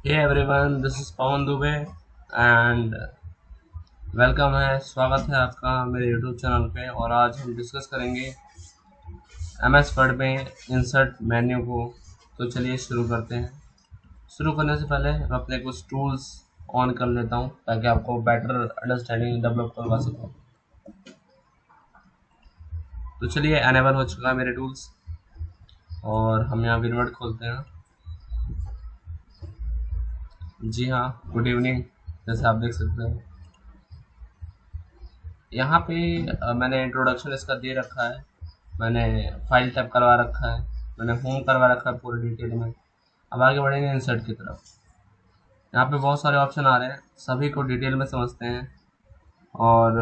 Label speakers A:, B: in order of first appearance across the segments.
A: Hey everyone, this is Pawan Dubey and welcome है। स्वागत है आपका मेरे यूट्यूब चैनल पे। और आज हम डिस्कस करेंगे एमएस वर्ड में इंसर्ट मेन्यू को। तो चलिए शुरू करते हैं। शुरू करने से पहले मैं अपने कुछ टूल्स ऑन कर लेता हूँ ताकि आपको बेटर अंडरस्टैंडिंग डेवलप करवा सकूँ। तो चलिए, एनेबल हो चुका है मेरे टूल्स और हम यहाँ विनवर्ड खोलते हैं। जी हाँ, गुड इवनिंग। जैसे आप देख सकते हैं यहाँ पे मैंने इंट्रोडक्शन इसका दे रखा है। मैंने फाइल टैब करवा रखा है। मैंने होम करवा रखा है पूरे डिटेल में। अब आगे बढ़ेंगे इंसर्ट की तरफ। यहाँ पे बहुत सारे ऑप्शन आ रहे हैं, सभी को डिटेल में समझते हैं और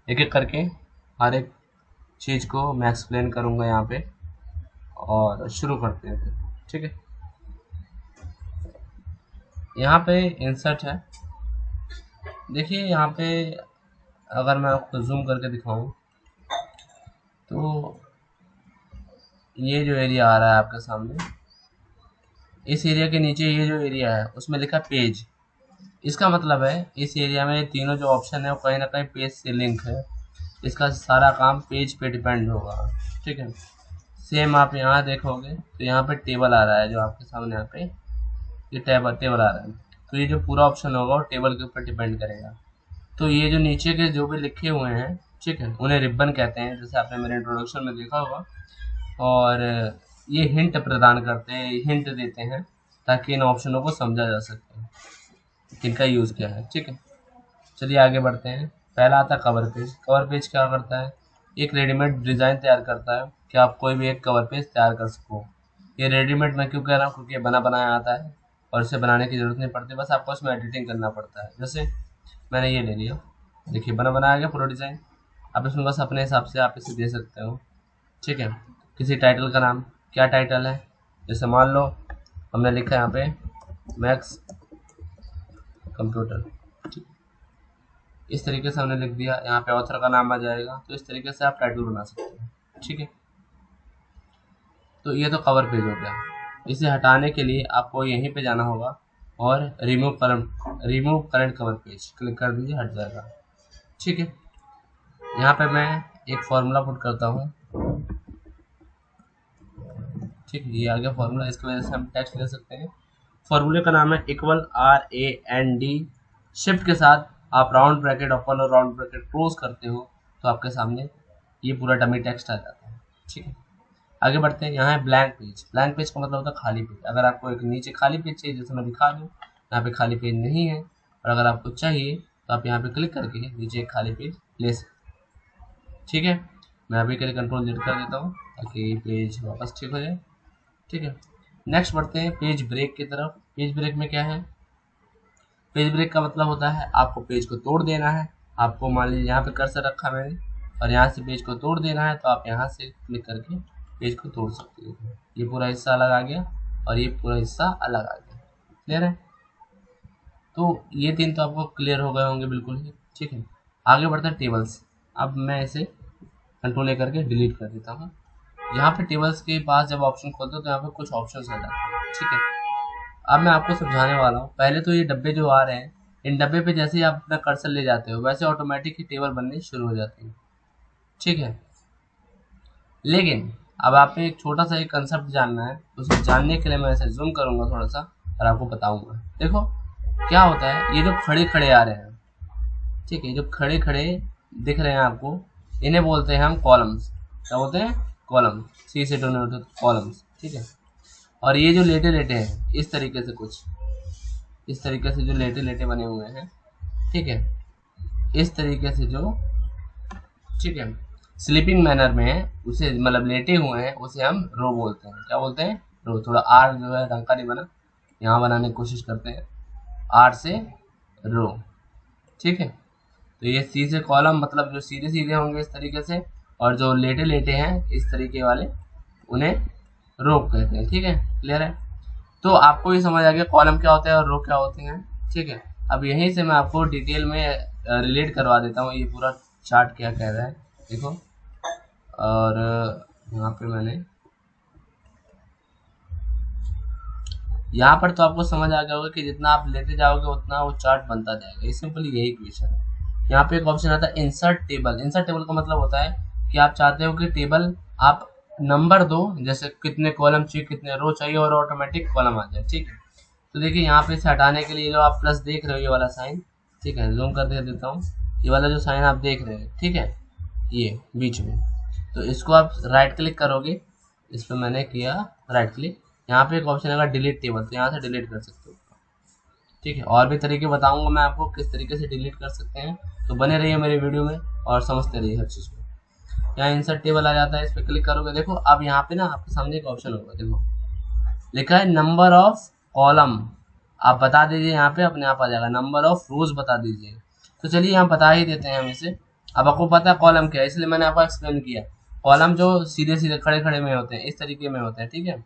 A: एक एक करके हर एक चीज़ को मैं एक्सप्लेन करूँगा यहाँ पे। और शुरू करते हैं फिर, ठीक है। यहाँ पे इंसर्ट है। देखिए यहाँ पे अगर मैं आपको जूम करके दिखाऊँ तो ये जो एरिया आ रहा है आपके सामने, इस एरिया के नीचे ये जो एरिया है उसमें लिखा पेज। इसका मतलब है इस एरिया में तीनों जो ऑप्शन है वो कहीं ना कहीं पेज से लिंक है। इसका सारा काम पेज पे डिपेंड होगा, ठीक है। सेम आप यहाँ देखोगे तो यहाँ पे टेबल आ रहा है, जो आपके सामने यहाँ पे ये टेबल टेबल आ रहा है। तो ये जो पूरा ऑप्शन होगा वो टेबल के ऊपर डिपेंड करेगा। तो ये जो नीचे के जो भी लिखे हुए हैं, ठीक है, उन्हें रिबन कहते हैं, जैसे आपने मेरे इंट्रोडक्शन में देखा होगा। और ये हिंट प्रदान करते हैं, हिंट देते हैं ताकि इन ऑप्शनों को समझा जा सके किनका यूज़ क्या है, ठीक है। चलिए आगे बढ़ते हैं। पहला आता है कवर पेज। कवर पेज क्या करता है? एक रेडीमेड डिज़ाइन तैयार करता है कि आप कोई भी एक कवर पेज तैयार कर सको। ये रेडीमेड मैं क्यों कह रहा हूँ, क्योंकि ये बना बनाया आता है और इसे बनाने की ज़रूरत नहीं पड़ती, बस आपको इसमें एडिटिंग करना पड़ता है। जैसे मैंने ये ले लिया, देखिए बना बनाया गया पूरा डिज़ाइन। आप इसमें बस अपने हिसाब से आप इसे दे सकते हो, ठीक है। किसी टाइटल का नाम, क्या टाइटल है, जैसे मान लो हमने लिखा है यहाँ पे मैक्स कंप्यूटर, इस तरीके से हमने लिख दिया। यहाँ पे ऑथर का नाम आ जाएगा। तो इस तरीके से आप टाइटल बना सकते हैं, ठीक है। तो ये तो कवर पेज हो गया। इसे हटाने के लिए आपको यहीं पे जाना होगा और remove current cover page click कर दीजिए, हट जाएगा, ठीक है। यहाँ पे मैं एक फॉर्मूला पुट करता हूँ, ठीक है। ये आ गया फॉर्मूला, इसकी वजह से हम टेक्स्ट ले सकते हैं। फॉर्मूले का नाम है इक्वल RAND। शिफ्ट के साथ आप राउंड ब्रैकेट ओपन और राउंड ब्रैकेट क्लोज करते हो तो आपके सामने ये पूरा डमी टेक्स्ट आ जाता है, ठीक है। आगे बढ़ते हैं। यहाँ है ब्लैंक पेज। ब्लैंक पेज का मतलब होता है खाली पेज। अगर आपको एक नीचे खाली पेज चाहिए, जैसे मैं दिखा दूँ, यहाँ पे खाली पेज नहीं है, और अगर आपको चाहिए तो आप यहाँ पे क्लिक करके नीचे एक खाली पेज ले सकते हैं, ठीक है। मैं अभी के लिए कंट्रोल Z कर देता हूँ ताकि पेज वापस ठीक हो जाए, ठीक है। नेक्स्ट बढ़ते हैं पेज ब्रेक की तरफ। पेज ब्रेक में क्या है? पेज ब्रेक का मतलब होता है आपको पेज को तोड़ देना है। आपको मान लीजिए यहाँ पे कर्सर रखा मैंने और यहाँ से पेज को तोड़ देना है, तो आप यहाँ से क्लिक करके पेज को तोड़ सकते हो। ये पूरा हिस्सा अलग आ गया और ये पूरा हिस्सा अलग आ गया। क्लियर है? तो ये तीन तो आपको क्लियर हो गए होंगे बिल्कुल ही, ठीक है। आगे बढ़ता है टेबल्स। अब मैं इसे कंट्रोल A करके डिलीट कर देता हूँ। यहाँ पे टेबल्स के पास जब ऑप्शन खोलते हो तो यहाँ पे कुछ ऑप्शन आ जाते हैं, ठीक है। अब मैं आपको समझाने वाला हूँ। पहले तो ये डब्बे जो आ रहे हैं, इन डब्बे पे जैसे ही आप अपना कर्सर ले जाते हो वैसे ऑटोमेटिक ही टेबल बननी शुरू हो जाती है, ठीक है। लेकिन अब आपको एक छोटा सा एक कंसेप्ट जानना है, उसे जानने के लिए मैं ऐसे जूम करूंगा थोड़ा सा और आपको बताऊंगा। देखो क्या होता है, ये जो खड़े खड़े आ रहे हैं, ठीक है, जो खड़े खड़े दिख रहे हैं आपको, इन्हें बोलते हैं हम कॉलम्स। क्या बोलते हैं? कॉलम। सी से डोनेट कॉलम्स, ठीक है। और ये जो लेटे लेटे हैं इस तरीके से, कुछ इस तरीके से जो लेटे लेटे बने हुए हैं, ठीक है, इस तरीके से जो, ठीक है, स्लीपिंग मैनर में है, उसे मतलब लेटे हुए हैं, उसे हम रो बोलते हैं। क्या बोलते हैं? रो। थोड़ा आर जो है ढंग का नहीं बना, यहाँ बनाने की कोशिश करते हैं, आर से रो, ठीक है। तो ये सी से कॉलम, मतलब जो सीधे सीधे होंगे इस तरीके से, और जो लेटे लेटे हैं इस तरीके वाले, उन्हें रो कहते हैं, ठीक है। क्लियर है? तो आपको ये समझ आ गया कॉलम क्या होता है और रो क्या होते हैं, ठीक है। अब यहीं से मैं आपको डिटेल में रिलेट करवा देता हूँ ये पूरा चार्ट क्या कह रहा है, देखो। और यहाँ पे मैंने यहाँ पर तो आपको समझ आ गया होगा कि जितना आप लेते जाओगे उतना वो चार्ट बनता जाएगा। ये सिंपली यही इक्वेशन है। यहाँ पे एक ऑप्शन आता है इंसर्ट टेबल। इंसर्ट टेबल का मतलब होता है कि आप चाहते हो कि टेबल आप नंबर दो, जैसे कितने कॉलम चाहिए, कितने रो चाहिए, और ऑटोमेटिक कॉलम आ जाए। ठीक है, तो देखिए यहाँ पे इसे हटाने के लिए जो आप प्लस देख रहे हो ये वाला साइन, ठीक है, जूम कर दे देता हूँ, ये वाला जो साइन आप देख रहे हैं, ठीक है, ये बीच में, तो इसको आप राइट क्लिक करोगे, इस पर मैंने किया राइट क्लिक, यहाँ पे एक ऑप्शन आएगा डिलीट टेबल, तो यहाँ से डिलीट कर सकते हो। ठीक है, और भी तरीके बताऊंगा मैं आपको किस तरीके से डिलीट कर सकते हैं, तो बने रहिए मेरे वीडियो में और समझते रहिए हर चीज़ को। यहाँ इंसर्ट टेबल आ जाता है, इस पर क्लिक करोगे, देखो अब यहाँ पे ना आपके सामने एक ऑप्शन होगा, देखो लिखा है नंबर ऑफ कॉलम, आप बता दीजिए, यहाँ पे अपने आप आ जाएगा, नंबर ऑफ रोज बता दीजिए। तो चलिए यहाँ बता ही देते हैं हम इसे। अब आपको पता है कॉलम क्या है, इसलिए मैंने आपको एक्सप्लेन किया। कॉलम जो सीधे सीधे खड़े खड़े में होते हैं, इस तरीके में होते हैं, ठीक है,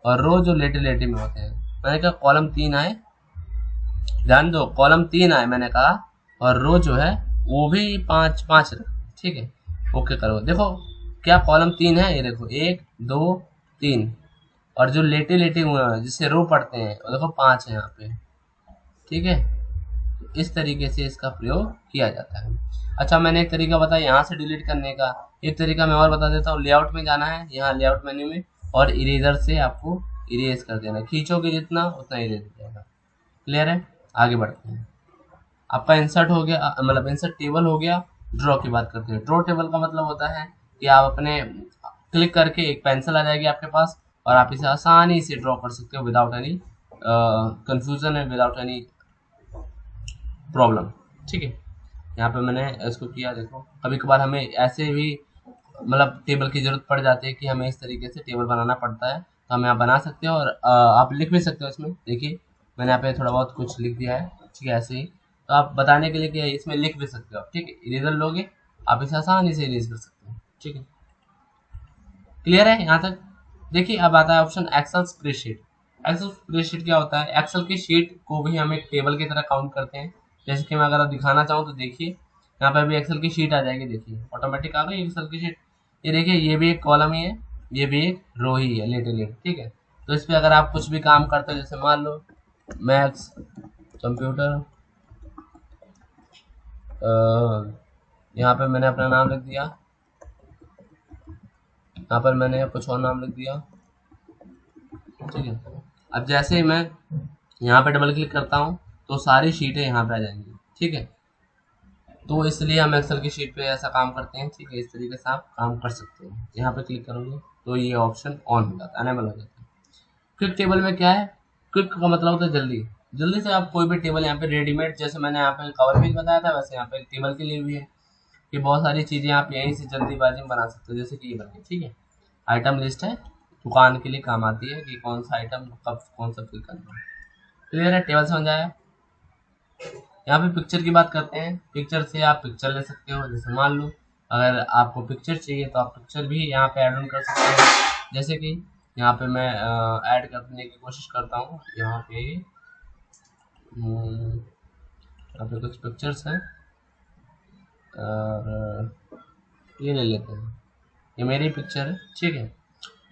A: और रो जो लेटे लेटे में होते हैं। मैंने कहा कॉलम 3 आए, ध्यान दो, कॉलम 3 आए मैंने कहा, और रो जो है वो भी 5 5 रहे, ठीक है। ओके करो, देखो क्या कॉलम 3 है, ये देखो 1 2 3, और जो लेटे लेटे हुए हैं जिससे रो पढ़ते हैं वो देखो 5 है यहाँ पे, ठीक है। तो इस तरीके से इसका प्रयोग किया जाता है। अच्छा, मैंने एक तरीका बताया यहाँ से डिलीट करने का, एक तरीका मैं और बता देता हूँ। लेआउट में जाना है, यहाँ लेआउट मेन्यू में, और इरेजर से आपको इरेज कर देना, खींचोगे जितना उतना इरेज हो जाएगा। क्लियर है, आगे बढ़ते हैं। आपका इंसर्ट हो गया, मतलब इंसर्ट टेबल हो गया। ड्रॉ की बात करते हैं। ड्रॉ टेबल का मतलब होता है कि आप अपने क्लिक करके एक पेंसिल आ जाएगी आपके पास, और आप इसे आसानी से ड्रॉ कर सकते हो without any confusion and without any problem. ठीक है, यहाँ पे मैंने इसको किया, देखो कभी कभार हमें ऐसे भी मतलब टेबल की जरूरत पड़ जाती है कि हमें इस तरीके से टेबल बनाना पड़ता है, तो हम यहाँ बना सकते हो, और आप लिख भी सकते हो इसमें। देखिए मैंने यहाँ पे थोड़ा बहुत कुछ लिख दिया है, ठीक है, ऐसे ही। तो आप बताने के लिए कि इसमें लिख भी सकते हो, ठीक है, इरेजर लोगे आप इसे आसानी से इरेज कर सकते हो। ठीक है, क्लियर है यहाँ तक। देखिए अब आता है option Excel spreadsheet. Excel spreadsheet क्या होता है, एक्सेल की शीट को भी हम एक टेबल की तरह काउंट करते हैं। जैसे कि मैं अगर आप दिखाना चाहूँ तो देखिए यहाँ पे अभी एक्सेल की शीट आ जाएगी, देखिए ऑटोमेटिक आ गई एक्सेल की शीट। ये देखिए ये भी एक कॉलम ही है, ये भी एक रो ही है, लेटे लेटे, ठीक है। तो इस पर अगर आप कुछ भी काम करते हो, जैसे मान लो मैथ्स कंप्यूटर, यहाँ पे मैंने अपना नाम लिख दिया, यहाँ पर मैंने कुछ और नाम लिख दिया, ठीक है। अब जैसे ही मैं यहाँ पे डबल क्लिक करता हूँ तो सारी शीटें यहाँ पे आ जाएंगी, ठीक है। तो इसलिए हम एक्सेल की शीट पे ऐसा काम करते हैं, ठीक है। इस तरीके से आप काम कर सकते हैं। यहाँ पे क्लिक करोगे तो ये ऑप्शन ऑन हो जाता है, अनेबल हो जाता है। क्विक टेबल में क्या है, क्विक का मतलब होता है जल्दी, जल्दी से आप कोई भी टेबल यहाँ पे रेडीमेड, जैसे मैंने यहाँ पे कवर पेज बताया था, वैसे यहाँ पे टेबल के लिए भी है कि बहुत सारी चीजें आप यहीं से जल्दीबाजी में बना सकते हो। जैसे कि ये बन गई, ठीक है, आइटम लिस्ट है, दुकान के लिए काम आती है कि कौन सा आइटम कब कौन सा फिल करना है। क्लियर है, टेबल समझ आया। यहाँ पे पिक्चर की बात करते हैं। पिक्चर से आप पिक्चर ले सकते हो, जैसे मान लो अगर आपको पिक्चर चाहिए तो आप पिक्चर भी यहाँ पे ऐड ऑन कर सकते हो। जैसे कि यहाँ पे मैं ऐड करने की कोशिश करता हूँ। यहाँ पे कुछ पिक्चर्स हैं, और ये ले लेते हैं, ये मेरी पिक्चर है, ठीक है।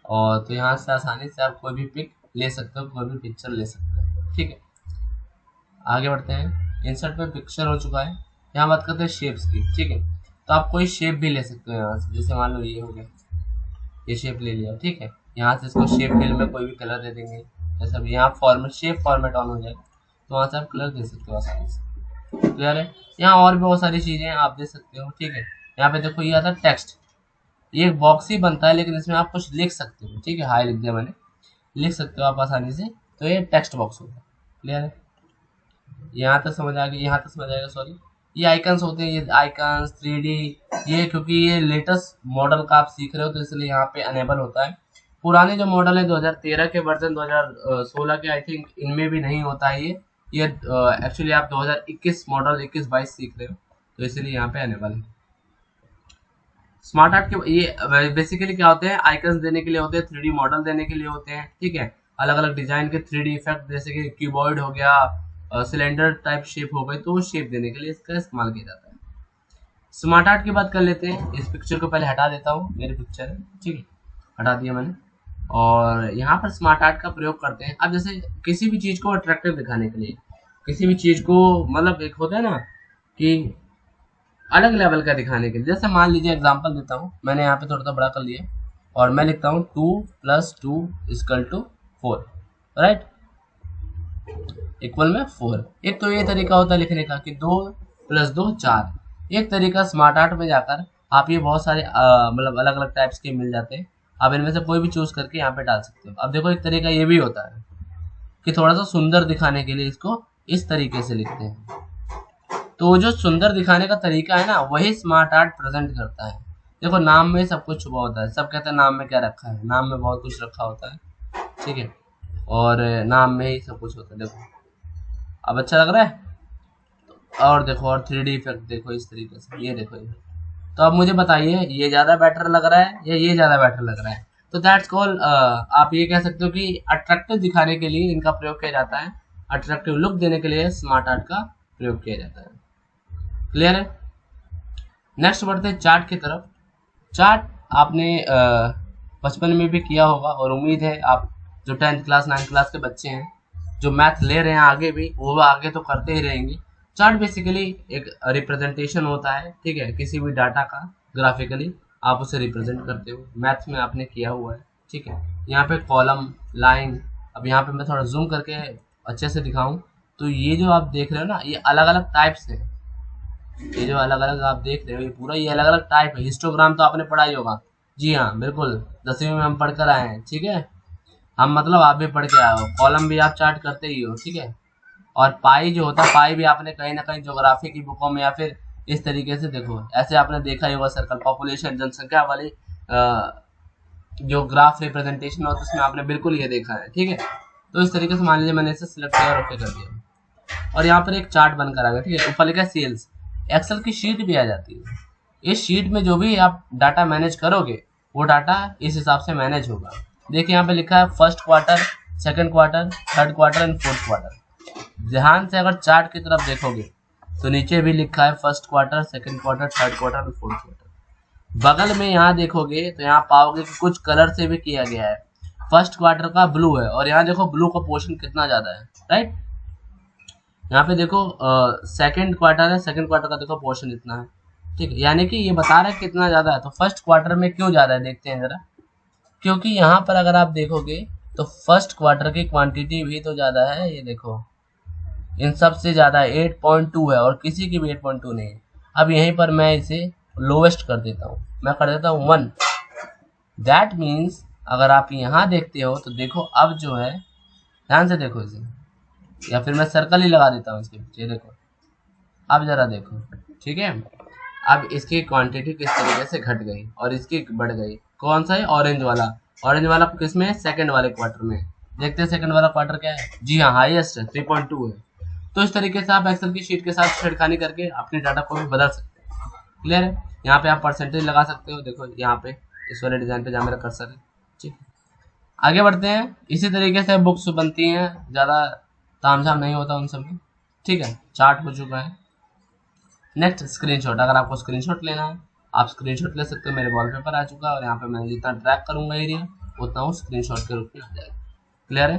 A: और तो यहाँ से आसानी से आप कोई भी पिक ले सकते हो, कोई भी पिक्चर ले सकते हो, ठीक है। आगे बढ़ते हैं। इंसर्ट पे पिक्चर हो चुका है, यहाँ बात करते हैं शेप्स की, ठीक है। तो आप कोई शेप भी ले सकते हो यहाँ से, जैसे मान लो ये हो गया, ये शेप ले लिया, ठीक है। यहाँ से इसको शेप फिल में कोई भी कलर दे देंगे, जैसे अभी यहाँ फॉर्मेट शेप फॉर्मेट ऑन हो जाएगा, तो वहाँ से आप कलर दे सकते हो आसानी से। क्लियर है, यहाँ और भी बहुत सारी चीजें आप दे सकते हो, ठीक है। यहाँ पे देखो ये आता है टेक्स्ट, ये एक बॉक्स ही बनता है, लेकिन इसमें आप कुछ लिख सकते हो, ठीक है। हाई लिख दिया मैंने, लिख सकते हो आप आसानी से, तो ये टेक्स्ट बॉक्स होगा। क्लियर है, यहाँ तक समझ आ गया, यहाँ तक समझ आएगा, सॉरी। ये आइकन्स होते हैं, ये आइकन्स 3D, ये क्योंकि ये लेटेस्ट मॉडल का आप सीख रहे हो तो इसलिए यहाँ पे अनेबल होता है। पुराने जो मॉडल है 2013 के वर्जन 2016 के, आई थिंक इनमें भी नहीं होता है ये एक्चुअली आप 2021 मॉडल 21-22 सीख रहे हो तो इसलिए यहाँ पे अनेबल है। स्मार्ट आर्ट के ये बेसिकली क्या होते हैं, आइकन्स देने के लिए होते हैं, 3D मॉडल देने के लिए होते हैं, ठीक है। अलग अलग डिजाइन के 3D इफेक्ट, जैसे कि कीबोर्ड हो गया, सिलेंडर टाइप शेप हो गई, तो शेप देने के लिए इसका इस्तेमाल किया जाता है। स्मार्ट आर्ट की बात कर लेते हैं। इस पिक्चर को पहले हटा देता हूँ, मेरी पिक्चर है, ठीक है, हटा दिया मैंने। और यहाँ पर स्मार्ट आर्ट का प्रयोग करते हैं। अब जैसे किसी भी चीज को अट्रैक्टिव दिखाने के लिए, किसी भी चीज को मतलब एक होता है ना कि अलग लेवल का दिखाने के लिए, जैसे मान लीजिए एग्जांपल देता हूँ, मैंने यहाँ पे थोड़ा सा बड़ा कर लिया और मैं लिखता हूँ 2+2=4, राइट, इक्वल में 4। एक तो ये तरीका होता है लिखने का कि 2+2=4। एक तरीका स्मार्ट आर्ट में जाकर आप ये बहुत सारे मतलब अलग अलग टाइप्स के मिल जाते हैं, आप इनमें से कोई भी चूज करके यहाँ पे डाल सकते हो। अब देखो एक तरीका ये भी होता है कि थोड़ा सा सुंदर दिखाने के लिए इसको इस तरीके से लिखते हैं। तो जो सुंदर दिखाने का तरीका है ना, वही स्मार्ट आर्ट प्रेजेंट करता है। देखो नाम में सब कुछ छुपा होता है, सब कहते हैं नाम में क्या रखा है, नाम में बहुत कुछ रखा होता है, ठीक है, और नाम में ही सब कुछ होता है। देखो अब अच्छा लग रहा है, और देखो और 3D इफेक्ट देखो इस तरीके से, ये देखो ये। तो अब मुझे बताइए ये ज्यादा बेटर लग रहा है या ये ज्यादा बेटर लग रहा है? तो दैट्स कॉल, आप ये कह सकते हो कि अट्रैक्टिव दिखाने के लिए इनका प्रयोग किया जाता है, अट्रैक्टिव लुक देने के लिए स्मार्ट आर्ट का प्रयोग किया जाता है। क्लियर है? नेक्स्ट बढ़ते हैं चार्ट की तरफ। चार्ट आपने बचपन में भी किया होगा और उम्मीद है आप जो 10th क्लास 9th क्लास के बच्चे हैं जो मैथ ले रहे हैं आगे भी, वो आगे तो करते ही रहेंगे। चार्ट बेसिकली एक रिप्रेजेंटेशन होता है, ठीक है, किसी भी डाटा का ग्राफिकली आप उसे रिप्रेजेंट करते हो, मैथ्स में आपने किया हुआ है, ठीक है। यहाँ पे कॉलम, लाइन, अब यहाँ पे मैं थोड़ा जूम करके अच्छे से दिखाऊं तो ये जो आप देख रहे हो ना, ये अलग अलग टाइप्स है। ये जो अलग अलग आप देख रहे हो ये पूरा ये अलग अलग टाइप है। हिस्टोग्राम तो आपने पढ़ा ही होगा, जी हाँ बिल्कुल, 10वीं में हम पढ़ कर आए हैं, ठीक है, हम मतलब आप भी पढ़ के आए हो। कॉलम भी आप चार्ट करते ही हो, ठीक है। और पाई जो होता है, पाई भी आपने कहीं ना कहीं ज्योग्राफी की बुकों में या फिर इस तरीके से देखो, ऐसे आपने देखा ही होगा, सर्कल पॉपुलेशन जनसंख्या वाली जो ग्राफ रिप्रेजेंटेशन होता है उसमें आपने बिल्कुल ये देखा है, ठीक है। तो इस तरीके से मान लीजिए मैंने इसे सिलेक्ट किया और ओके कर दिया और यहाँ पर एक चार्ट बनकर आ गया, ठीक है। ऊपर लिखा है सेल्स, एक्सेल की शीट भी आ जाती है। इस शीट में जो भी आप डाटा मैनेज करोगे वो डाटा इस हिसाब से मैनेज होगा। देखिए यहाँ पे लिखा है first quarter, second quarter, third quarter and fourth quarter. ध्यान से अगर चार्ट की तरफ देखोगे तो नीचे भी लिखा है first quarter, second quarter, third quarter और फोर्थ क्वार्टर। बगल में यहाँ देखोगे तो यहाँ पाओगे कि कुछ कलर से भी किया गया है। फर्स्ट क्वार्टर का ब्लू है और यहाँ देखो ब्लू का पोर्शन कितना ज्यादा है, राइट। यहाँ पे देखो सेकंड क्वार्टर है, सेकंड क्वार्टर का देखो पोर्शन इतना है, ठीक है, यानी कि ये बता रहा है कितना ज्यादा है। तो फर्स्ट क्वार्टर में क्यों ज्यादा है देखते हैं जरा, क्योंकि यहाँ पर अगर आप देखोगे तो फर्स्ट क्वार्टर की क्वांटिटी भी तो ज्यादा है, ये देखो इन सब से ज्यादा है, 8.2 है और किसी की भी 8.2 नहीं है। अब यहीं पर मैं इसे लोवेस्ट कर देता हूँ, मैं कर देता हूँ 1। दैट मीन्स अगर आप यहाँ देखते हो तो देखो अब जो है, ध्यान से देखो इसे, या फिर मैं सर्कल ही लगा देता हूँ इसके पीछे, देखो अब जरा देखो, ठीक है। अब इसकी क्वांटिटी किस तरीके से घट गई और इसकी बढ़ गई। कौन सा है? ऑरेंज वाला। ऑरेंज वाला किस में है? सेकंड वाले क्वार्टर में। देखते हैं सेकंड वाला क्वार्टर क्या है। जी हाँ, हाईएस्ट है, 3.2 है। तो इस तरीके से आप एक्सेल की शीट के साथ छेड़खानी करके अपने डाटा को भी बदल सकते हैं। क्लियर है? यहाँ पे आप परसेंटेज लगा सकते हो, देखो यहाँ पे इस वाले डिजाइन पे जहाँ मेरा कर्सर है, ठीक है। आगे बढ़ते हैं। इसी तरीके से बुक्स बनती हैं, ज्यादा तामझाम नहीं होता उन सब में, ठीक है। चार्ट हो चुका है। नेक्स्ट स्क्रीनशॉट, अगर आपको स्क्रीनशॉट लेना है आप स्क्रीनशॉट ले सकते हो। मेरे वॉलपेपर आ चुका है और यहाँ पे मैं जितना ट्रैक करूंगा एरिया उतना वो स्क्रीनशॉट के रूप में आ जाएगा। क्लियर है?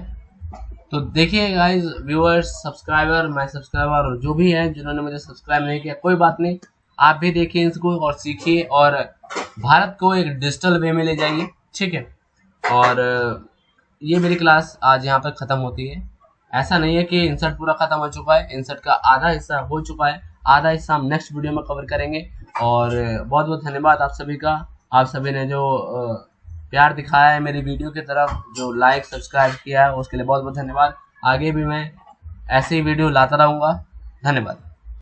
A: तो देखिए guys, viewers, subscriber, my subscriber और जो भी है जिन्होंने मुझे सब्सक्राइब नहीं किया, कोई बात नहीं, आप भी देखिए इसको और सीखिए और भारत को एक डिजिटल वे में ले जाइए, ठीक है। और ये मेरी क्लास आज यहाँ पर खत्म होती है। ऐसा नहीं है कि इंसर्ट पूरा खत्म हो चुका है, इंसर्ट का आधा हिस्सा हो चुका है, आधा हिस्सा हम नेक्स्ट वीडियो में कवर करेंगे। और बहुत बहुत धन्यवाद आप सभी का, आप सभी ने जो प्यार दिखाया है मेरी वीडियो की तरफ, जो लाइक सब्सक्राइब किया है उसके लिए बहुत बहुत धन्यवाद। आगे भी मैं ऐसे ही वीडियो लाता रहूँगा। धन्यवाद।